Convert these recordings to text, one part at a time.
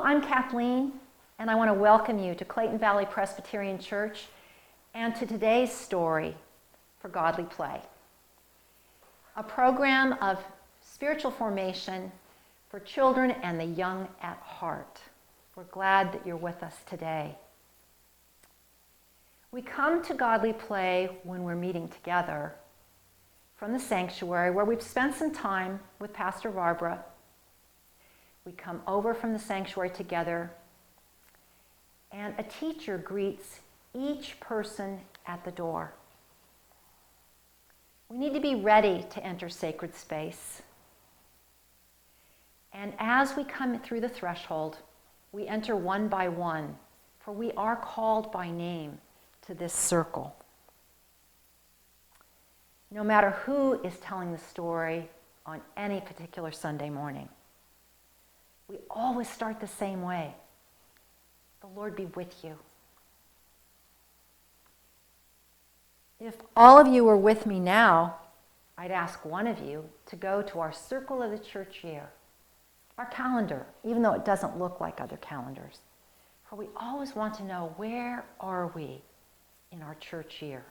I'm Kathleen, and I want to welcome you to Clayton Valley Presbyterian Church and to today's story for Godly Play, a program of spiritual formation for children and the young at heart. We're glad that you're with us today. We come to Godly Play when we're meeting together from the sanctuary where we've spent some time with Pastor Barbara. We come over from the sanctuary together, and a teacher greets each person at the door. We need to be ready to enter sacred space. And as we come through the threshold, we enter one by one, for we are called by name to this circle. No matter who is telling the story on any particular Sunday morning, we always start the same way. The Lord be with you. If all of you were with me now, I'd ask one of you to go to our Circle of the Church Year, our calendar, even though it doesn't look like other calendars. For we always want to know, where are we in our church year?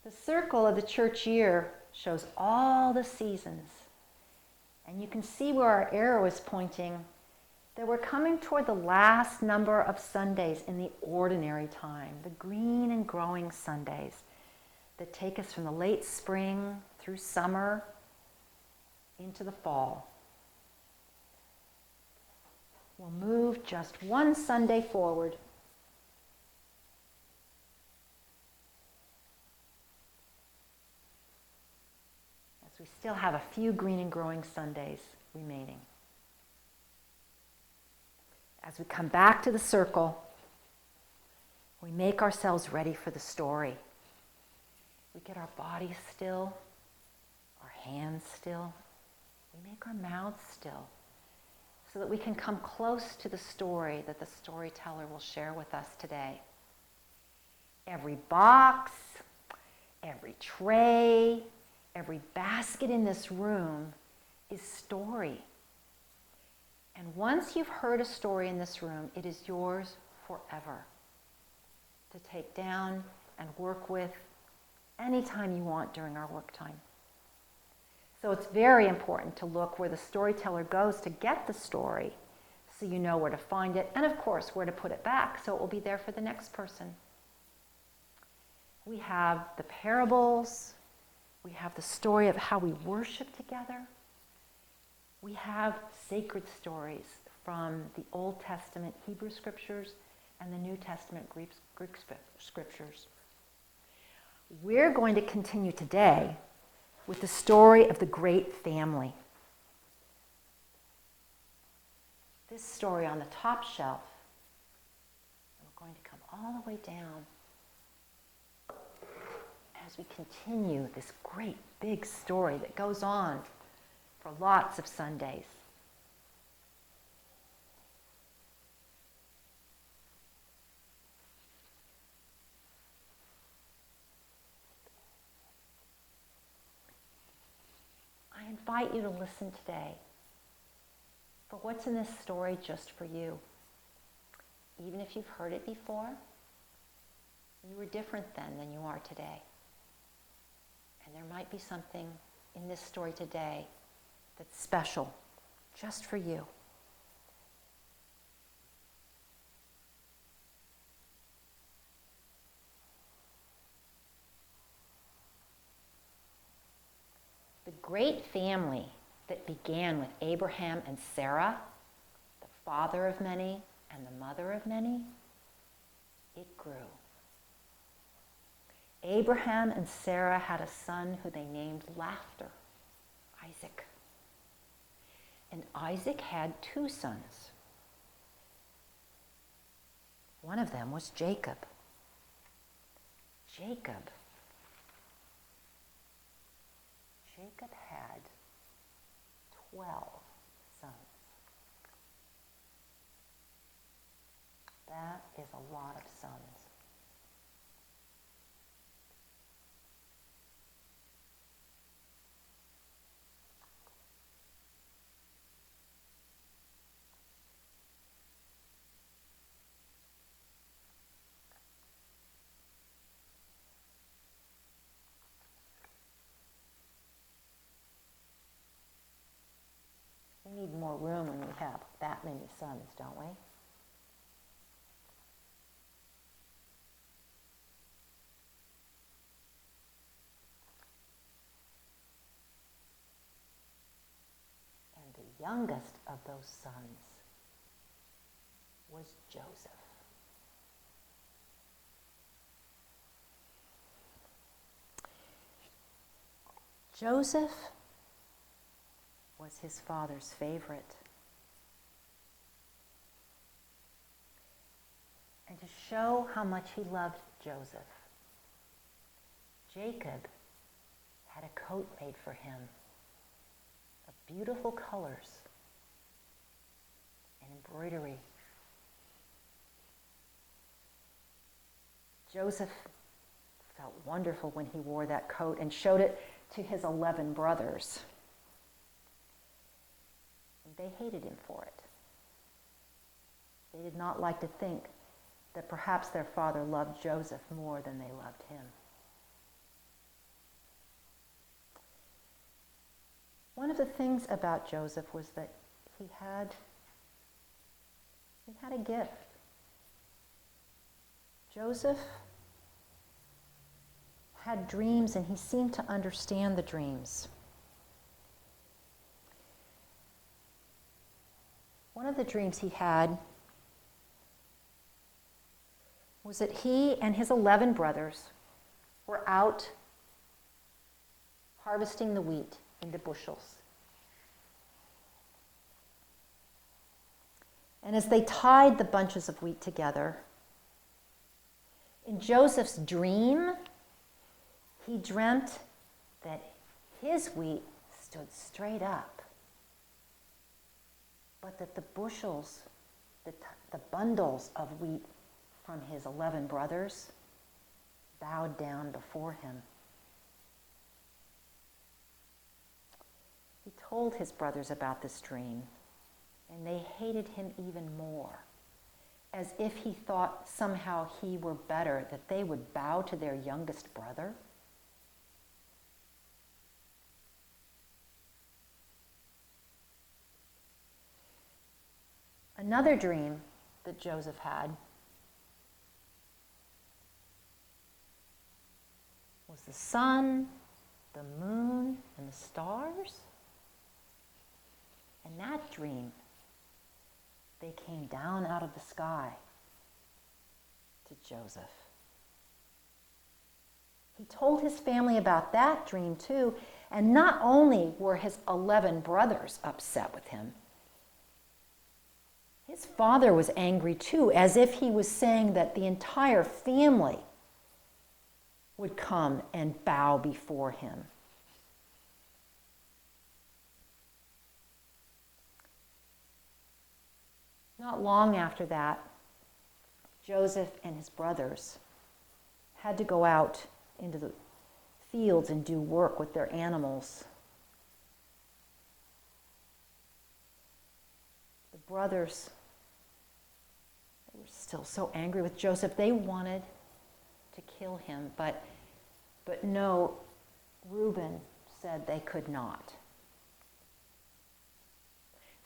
The circle of the church year shows all the seasons. And you can see where our arrow is pointing that we're coming toward the last number of Sundays in the ordinary time, the green and growing Sundays that take us from the late spring through summer into the fall. We'll move just one Sunday forward. We still have a few green and growing Sundays remaining. As we come back to the circle, we make ourselves ready for the story. We get our bodies still, our hands still. We make our mouths still so that we can come close to the story that the storyteller will share with us today. Every box, every tray, every basket in this room is story. And once you've heard a story in this room, it is yours forever to take down and work with anytime you want during our work time. So it's very important to look where the storyteller goes to get the story so you know where to find it, and of course where to put it back so it will be there for the next person. We have the parables. We have the story of how we worship together. We have sacred stories from the Old Testament Hebrew scriptures and the New Testament Greek scriptures. We're going to continue today with the story of the great family. This story on the top shelf, we're going to come all the way down as we continue this great big story that goes on for lots of Sundays. I invite you to listen today for what's in this story just for you. Even if you've heard it before, you were different then than you are today. And there might be something in this story today that's special just for you. The great family that began with Abraham and Sarah, the father of many and the mother of many, it grew. Abraham and Sarah had a son who they named Laughter, Isaac. And Isaac had two sons. One of them was Jacob. Jacob had 12 sons. That is a lot of sons. that many sons, don't we? And the youngest of those sons was Joseph. Joseph was his father's favorite. And to show how much he loved Joseph, Jacob had a coat made for him of beautiful colors and embroidery. Joseph felt wonderful when he wore that coat and showed it to his 11 brothers. And they hated him for it. They did not like to think that perhaps their father loved Joseph more than they loved him. One of the things about Joseph was that he had a gift. Joseph had dreams, and he seemed to understand the dreams. One of the dreams he had was that he and his 11 brothers were out harvesting the wheat into bushels. And as they tied the bunches of wheat together, in Joseph's dream, he dreamt that his wheat stood straight up, but that the bushels, the bundles of wheat from his 11 brothers bowed down before him. He told his brothers about this dream, and they hated him even more, as if he thought somehow he were better, that they would bow to their youngest brother. Another dream that Joseph had was the sun, the moon, and the stars. In that dream, they came down out of the sky to Joseph. He told his family about that dream too, and not only were his 11 brothers upset with him, his father was angry too, as if he was saying that the entire family would come and bow before him. Not long after that, Joseph and his brothers had to go out into the fields and do work with their animals. The brothers, they were still so angry with Joseph. They wanted to kill him, but no, Reuben said they could not.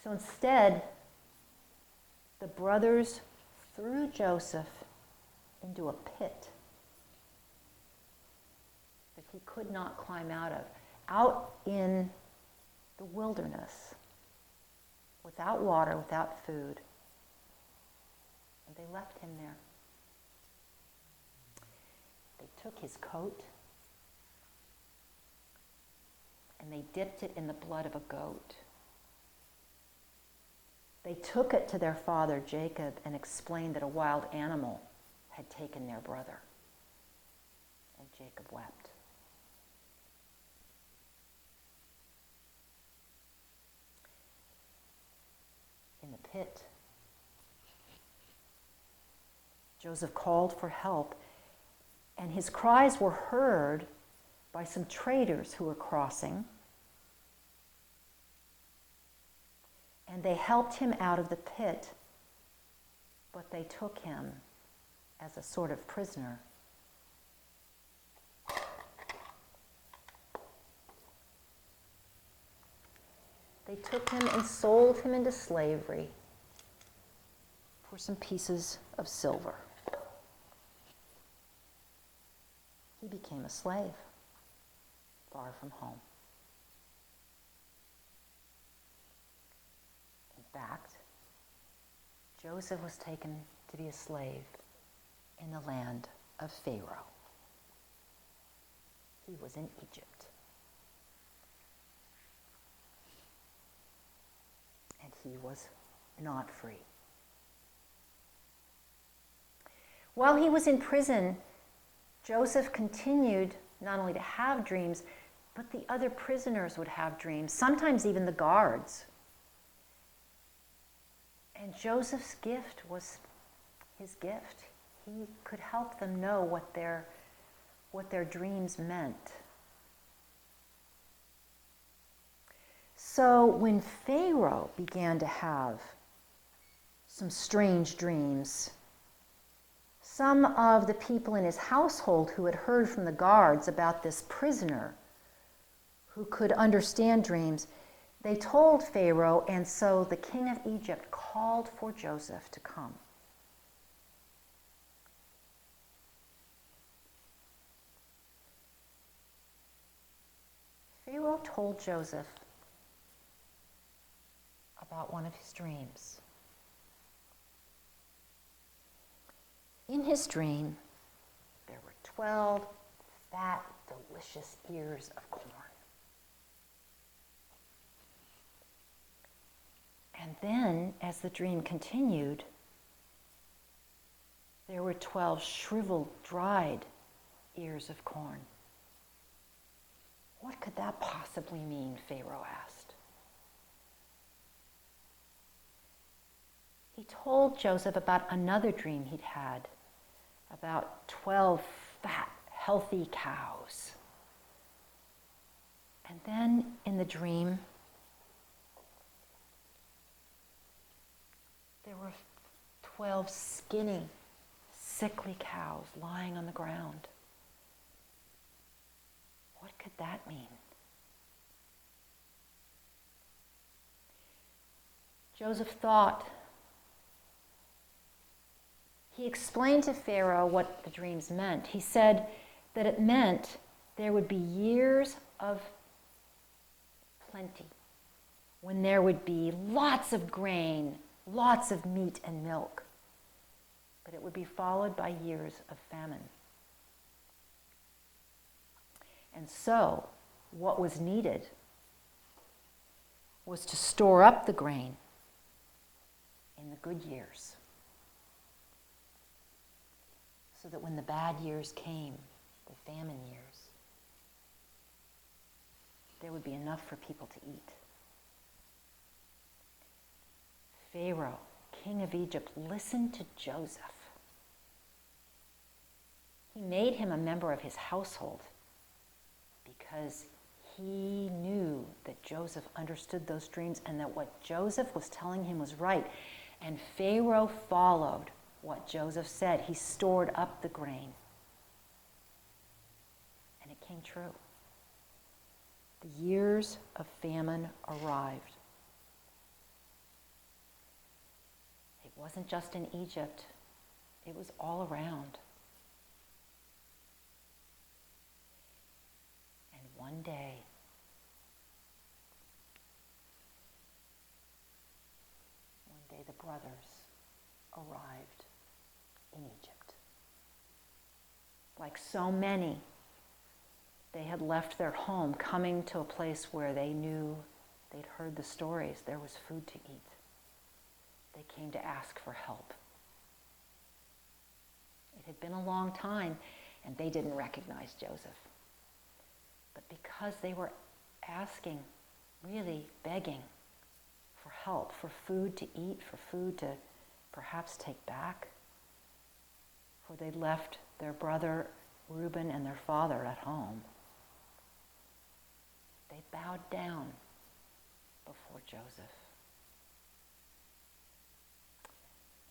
So instead, the brothers threw Joseph into a pit that he could not climb out in the wilderness, without water, without food. And they left him there. They took his coat and they dipped it in the blood of a goat. They took it to their father, Jacob, and explained that a wild animal had taken their brother. And Jacob wept. In the pit, Joseph called for help, and his cries were heard by some traders who were crossing. And they helped him out of the pit, but they took him as a sort of prisoner. They took him and sold him into slavery for some pieces of silver. He became a slave, far from home. In fact, Joseph was taken to be a slave in the land of Pharaoh. He was in Egypt. And he was not free. While he was in prison, Joseph continued not only to have dreams, but the other prisoners would have dreams, sometimes even the guards. And Joseph's gift was his gift. He could help them know what their dreams meant. So when Pharaoh began to have some strange dreams, some of the people in his household who had heard from the guards about this prisoner who could understand dreams, they told Pharaoh, and so the king of Egypt called for Joseph to come. Pharaoh told Joseph about one of his dreams. In his dream, there were 12 fat, delicious ears of corn. And then, as the dream continued, there were 12 shriveled, dried ears of corn. What could that possibly mean? Pharaoh asked. He told Joseph about another dream he'd had, about 12 fat, healthy cows. And then in the dream, there were 12 skinny, sickly cows lying on the ground. What could that mean? Joseph thought. He explained to Pharaoh what the dreams meant. He said that it meant there would be years of plenty, when there would be lots of grain, lots of meat and milk, but it would be followed by years of famine. And so, what was needed was to store up the grain in the good years, so that when the bad years came, the famine years, there would be enough for people to eat. Pharaoh, king of Egypt, listened to Joseph. He made him a member of his household because he knew that Joseph understood those dreams and that what Joseph was telling him was right. And Pharaoh followed what Joseph said. He stored up the grain. And it came true. The years of famine arrived. It wasn't just in Egypt. It was all around. And one day, the brothers arrived in Egypt. Like so many, they had left their home, coming to a place where they knew, they'd heard the stories, there was food to eat. They came to ask for help. It had been a long time, and they didn't recognize Joseph. But because they were asking, really begging for help, for food to eat, for food to perhaps take back, for they left their brother Reuben and their father at home, they bowed down before Joseph.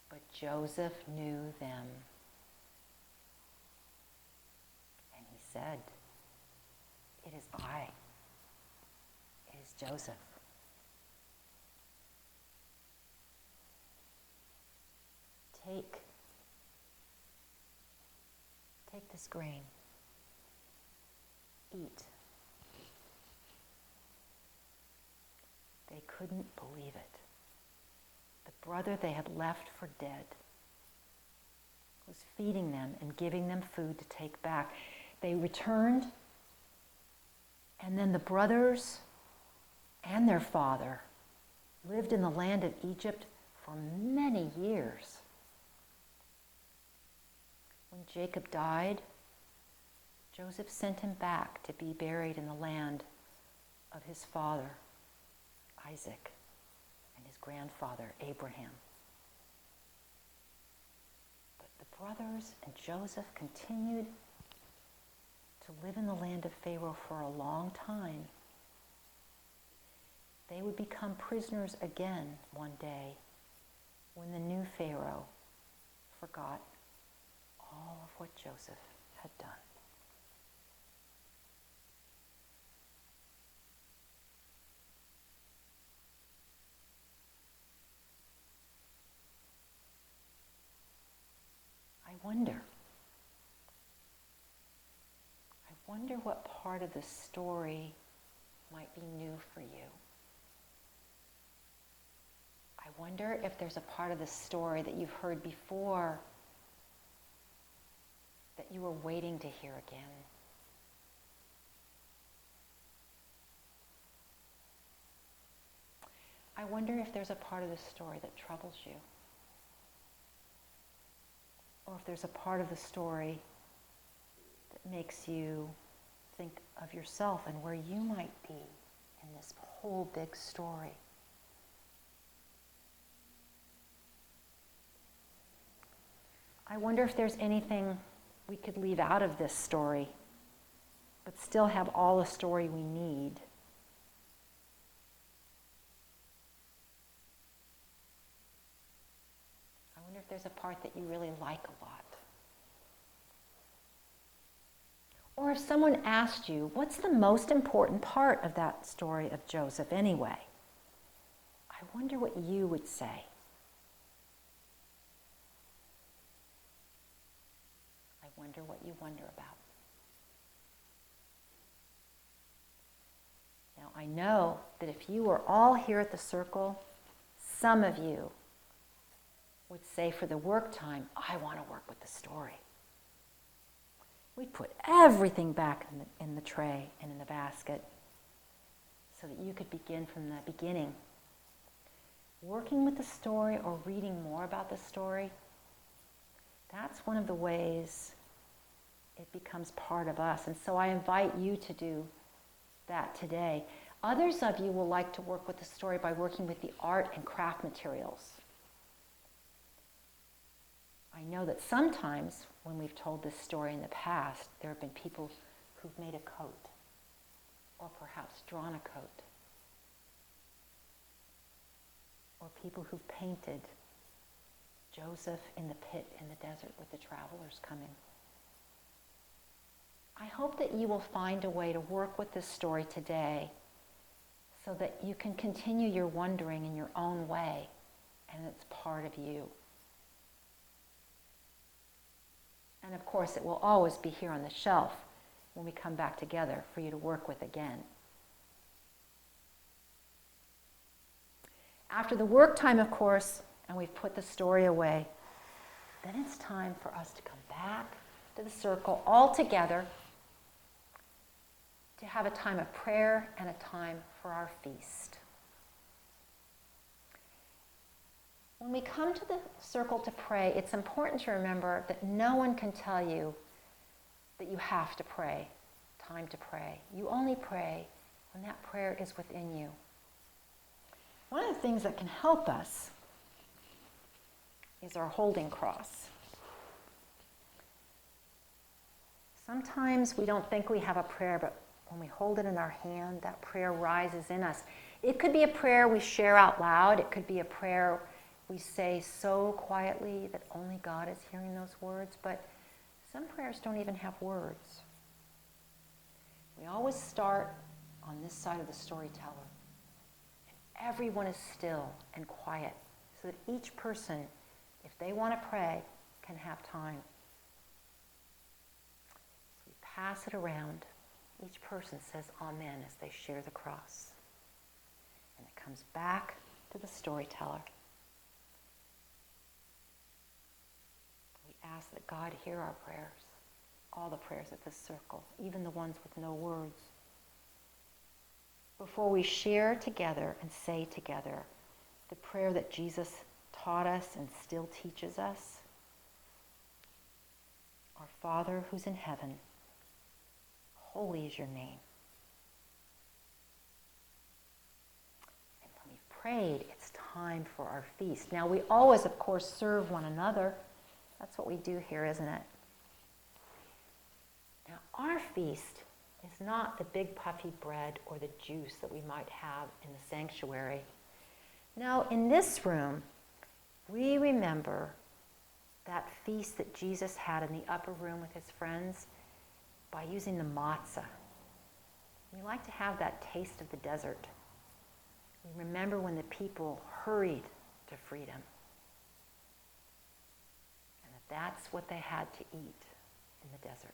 But Joseph knew them. And he said, "It is I. It is Joseph." Take this grain. Eat. They couldn't believe it. The brother they had left for dead was feeding them and giving them food to take back. They returned, and then the brothers and their father lived in the land of Egypt for many years. When Jacob died, Joseph sent him back to be buried in the land of his father, Isaac, and his grandfather, Abraham. But the brothers and Joseph continued to live in the land of Pharaoh for a long time. They would become prisoners again one day when the new Pharaoh forgot all of what Joseph had done. I wonder what part of the story might be new for you. I wonder if there's a part of the story that you've heard before that you were waiting to hear again. I wonder if there's a part of the story that troubles you. Or if there's a part of the story that makes you think of yourself and where you might be in this whole big story. I wonder if there's anything we could leave out of this story, but still have all the story we need. I wonder if there's a part that you really like a lot. Or if someone asked you, what's the most important part of that story of Joseph anyway? I wonder what you would say. I wonder what you wonder about. Now, I know that if you were all here at the circle, some of you would say for the work time, I want to work with the story. We'd put everything back in the tray and in the basket so that you could begin from the beginning. Working with the story or reading more about the story, that's one of the ways it becomes part of us. And so I invite you to do that today. Others of you will like to work with the story by working with the art and craft materials. I know that sometimes when we've told this story in the past, there have been people who've made a coat or perhaps drawn a coat, or people who've painted Joseph in the pit in the desert with the travelers coming. I hope that you will find a way to work with this story today so that you can continue your wondering in your own way and it's part of you. And of course, it will always be here on the shelf when we come back together for you to work with again. After the work time, of course, and we've put the story away, then it's time for us to come back to the circle all together to have a time of prayer and a time for our feast. When we come to the circle to pray, it's important to remember that no one can tell you that you have to pray, time to pray. You only pray when that prayer is within you. One of the things that can help us is our holding cross. Sometimes we don't think we have a prayer, but when we hold it in our hand, that prayer rises in us. It could be a prayer we share out loud. It could be a prayer we say so quietly that only God is hearing those words, but some prayers don't even have words. We always start on this side of the storyteller, and everyone is still and quiet so that each person if they want to pray, can have time. So we pass it around. Each person says amen as they share the cross. And it comes back to the storyteller. We ask that God hear our prayers, all the prayers at this circle, even the ones with no words. Before we share together and say together the prayer that Jesus taught us and still teaches us, Our Father who's in heaven, holy is your name. And when we've prayed, it's time for our feast. Now we always, of course, serve one another. That's what we do here, isn't it? Now our feast is not the big puffy bread or the juice that we might have in the sanctuary. No, in this room, we remember that feast that Jesus had in the upper room with his friends by using the matzah. We like to have that taste of the desert. We remember when the people hurried to freedom. And that's what they had to eat in the desert.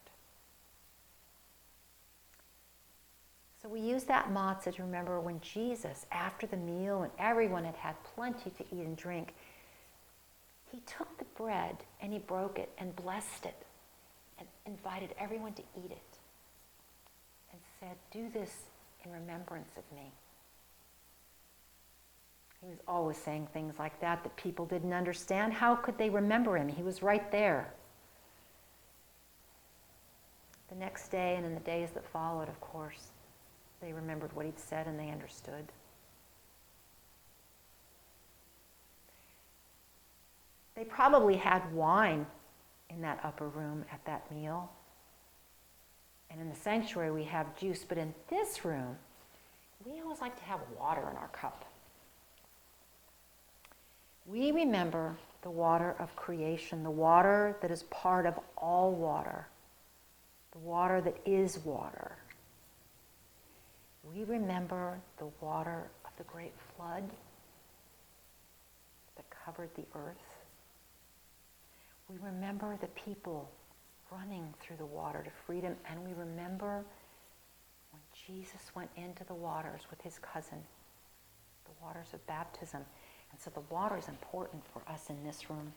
So we use that matzah to remember when Jesus, after the meal, when everyone had had plenty to eat and drink, he took the bread and he broke it and blessed it and invited everyone to eat it and said, "Do this in remembrance of me." He was always saying things like that people didn't understand. How could they remember him? He was right there. The next day and in the days that followed, of course, they remembered what he'd said and they understood. They probably had wine in that upper room at that meal. And in the sanctuary we have juice, but in this room, we always like to have water in our cup. We remember the water of creation, the water that is part of all water, the water that is water. We remember the water of the great flood that covered the earth. We remember the people running through the water to freedom, and we remember when Jesus went into the waters with his cousin, the waters of baptism. And so the water is important for us in this room.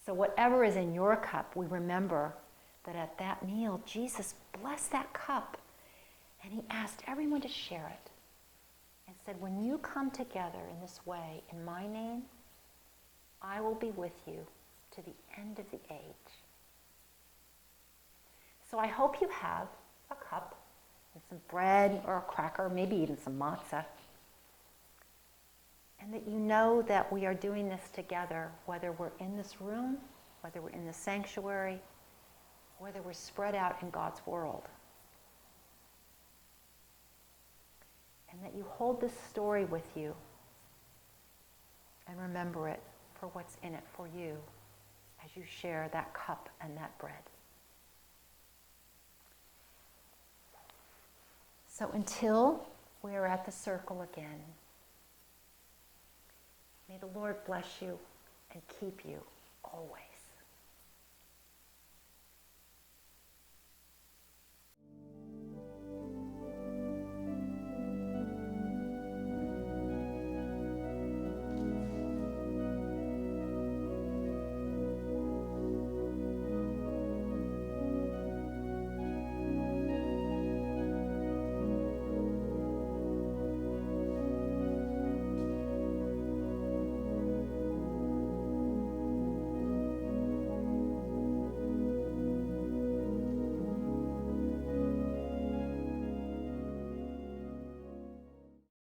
So whatever is in your cup, we remember that at that meal, Jesus blessed that cup, and he asked everyone to share it and said, when you come together in this way, in my name, I will be with you to the end of the age. So I hope you have a cup and some bread or a cracker, maybe even some matzah, and that you know that we are doing this together, whether we're in this room, whether we're in the sanctuary, whether we're spread out in God's world. And that you hold this story with you and remember it for what's in it for you as you share that cup and that bread. So until we are at the circle again, may the Lord bless you and keep you always.